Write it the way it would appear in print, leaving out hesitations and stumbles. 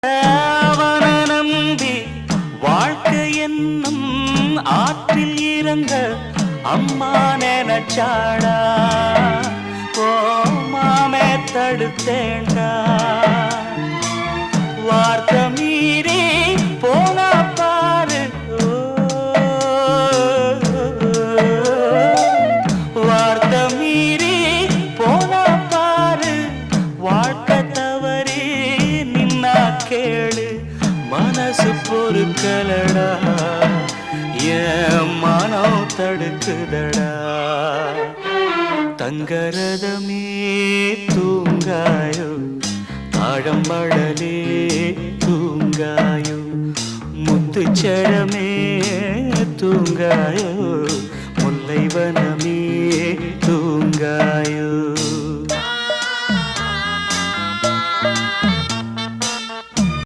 அவன நம்பி வாழ்க்கை என்னும் ஆற்றில் இறங்க அம்மா நினைச்சாடா மாமே தடுத்தேண்டா வார்த்தை மீறி போனா பாரு வார்த்தை மீறி போனா பாரு வாழ்க்கை தவறி நின்னா கேளு மனசு பொறுக்கலடா என் மனம் தடுக்குதடா தங்கரதமே தூங்காயோ தாழம்பழலே தூங்காயோ முத்துச்சரமே தூங்காயோ முல்லைவனம்